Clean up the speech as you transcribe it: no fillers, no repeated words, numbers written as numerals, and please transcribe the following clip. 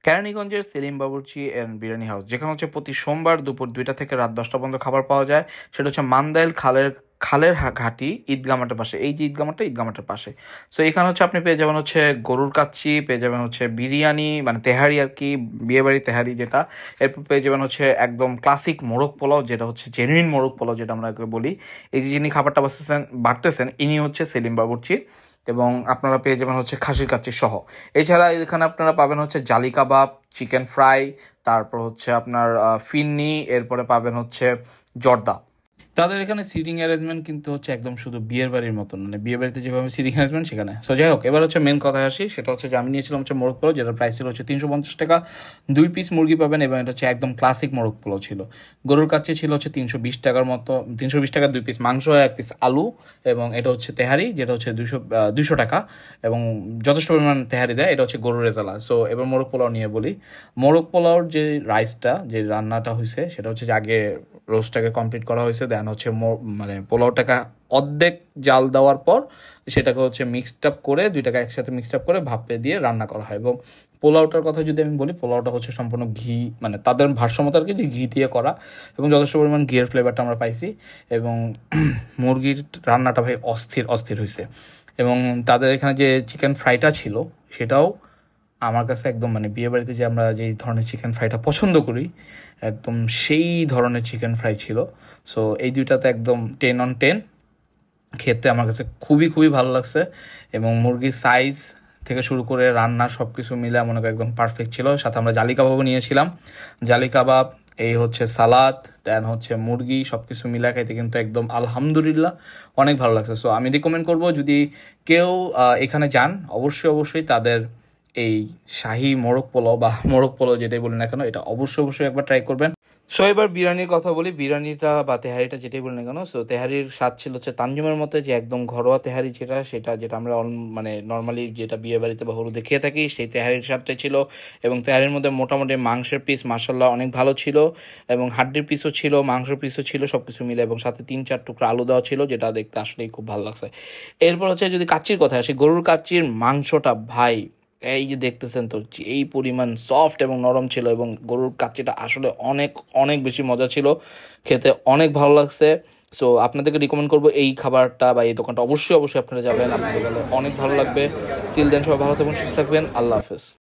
কেরানীগঞ্জের সেলিম বাবুর্চি and biryani house, যেখানে হচ্ছে প্রতি সোমবার দুপুর 2টা থেকে রাত 10টা পর্যন্ত খাবার পাওয়া যায়। সেটা হচ্ছে মান্দাইল খালের ঘাটি ঈদগাহ মাঠের পাশে। এই যে ঈদগাহ মাঠের পাশে। সো এখানে হচ্ছে আপনি পেয়ে যাবেন হচ্ছে গরুর কাচ্চি, পেয়ে যাবেন হচ্ছে বিরিয়ানি মানে তেহারি আর কি, বিয়েবাড়ি তেহারি যেটা। এরপর পেয়ে যাবেন হচ্ছে একদম ক্লাসিক মোরগ পোলাও, যেটা হচ্ছে জেনুইন মোরগ পোলাও যেটা আমরা বলি। এই যে যিনি খাবারটা বাড়তেছেন ইনি হচ্ছে সেলিম বাবুর্চি। এবং আপনারা পেয়ে যাবেন হচ্ছে খাসির কাচ্চি সহ। এছাড়া এখানে আপনারা পাবেন হচ্ছে জালি কাবাব, চিকেন ফ্রাই, তারপর হচ্ছে আপনার ফিন্নি, এরপরে পাবেন হচ্ছে জর্দা। তাদের এখানে সিটিং অ্যারেঞ্জমেন্ট কিন্তু হচ্ছে একদম শুধু বিয়ের বাড়ির মতন, মানে বিয়ে বাড়িতে যেভাবে সিটিং অ্যারেঞ্জমেন্ট সেখানে। সো যাই হোক, এবার হচ্ছে মেন কথায় আসি। সেটা হচ্ছে যে আমি নিয়েছিলাম হচ্ছে মোরগ পোলাও, যেটার প্রাইস ছিল হচ্ছে 350 টাকা। 2 পিস মুরগি পাবেন এবং এটা হচ্ছে একদম ক্লাসিক মোরগ পোলাও ছিল। গরুর কাছে ছিল হচ্ছে 320 টাকার মতো, 320 টাকার 2 পিস মাংস, 1 পিস আলু, এবং এটা হচ্ছে তেহারি যেটা হচ্ছে 200 টাকা, এবং যথেষ্ট পরিমাণ তেহারি দেয়। এটা হচ্ছে গরুর রেজালা। সো এবার মোরগ পোলাও নিয়ে বলি। মোরগ পোলাওর যে রাইসটা, যে রান্নাটা হয়েছে, সেটা হচ্ছে যে আগে রোস্টটাকে কমপ্লিট করা হয়েছে, দেন হচ্ছে মানে পোলাওটাকে অর্ধেক জাল দেওয়ার পর সেটাকে হচ্ছে মিক্সড আপ করে, দুইটাকে একসাথে মিক্সড আপ করে ভাপে দিয়ে রান্না করা হয়। এবং পোলাওটার কথা যদি আমি বলি, পোলাওটা হচ্ছে সম্পূর্ণ ঘি, মানে তাদের ভারসাম্যতা আর কি, যে ঘি দিয়ে করা, এবং যথেষ্ট পরিমাণ ঘিয়ের ফ্লেভারটা আমরা পাইছি। এবং মুরগির রান্নাটা ভাই অস্থির অস্থির হয়েছে। এবং তাদের এখানে যে চিকেন ফ্রাইটা ছিল সেটাও আমার কাছে একদম, মানে বিয়েবাড়িতে যে আমরা যেই ধরনের চিকেন ফ্রাইটা পছন্দ করি, একদম সেই ধরনের চিকেন ফ্রাই ছিল। সো এই দুইটাতে একদম 10/10। খেতে আমার কাছে খুবই খুবই ভালো লাগছে। এবং মুরগির সাইজ থেকে শুরু করে রান্না সব কিছু মিলে মনে করি একদম পারফেক্ট ছিল। সাথে আমরা জালি কাবাবও নিয়েছিলাম। জালি কাবাব, এই হচ্ছে সালাদ, দেন হচ্ছে মুরগি, সব কিছু মিলা খাইতে কিন্তু একদম আলহামদুলিল্লাহ অনেক ভালো লাগছে। সো আমি রিকমেন্ড করবো, যদি কেউ এখানে যান, অবশ্যই অবশ্যই তাদের এই শাহি মোরগ পোলাও বা মোরগ পোলাও যেটাই বলি না কেন, এটা অবশ্যই অবশ্যই একবার ট্রাই করবেন। সো এবার বিরিয়ানির কথা বলি। বিরিয়ানিটা বা তেহারিটা যেটাই বলি না কেন, সো তেহারির স্বাদ ছিল হচ্ছে তানজিমের মতে, যে একদম ঘরোয়া তেহারি যেটা আমরা মানে নর্মালি যেটা বিয়ে বাড়িতে বা হলুদে খেয়ে থাকি, সেই তেহারির স্বাদটাই ছিল। এবং তেহারির মধ্যে মোটামুটি মাংসের পিস মাশাল্লাহ অনেক ভালো ছিল, এবং হাড্ডির পিসও ছিল, মাংসের পিসও ছিল, সব কিছু মিলে। এবং সাথে 3-4 টুকরা আলু দেওয়া ছিল, যেটা দেখতে আসলেই খুব ভালো লাগছে। এরপর হচ্ছে যদি কাচ্চির কথা আসি, গরুর কাচ্চির মাংসটা ভাই, এই যে দেখতেছেন তো, এই পরিমাণ সফট এবং নরম ছিল। এবং গরুর কাচ্চিটা আসলে অনেক অনেক বেশি মজা ছিল, খেতে অনেক ভালো লাগছে। সো আপনাদেরকে রিকমেন্ড করবো এই খাবারটা বা এই দোকানটা অবশ্যই অবশ্যই আপনারা যাবেন, আপনাদের গেলে অনেক ভালো লাগবে। টিল দেন সবাই ভালো থাকবেন, সুস্থ থাকবেন, আল্লাহ হাফেজ।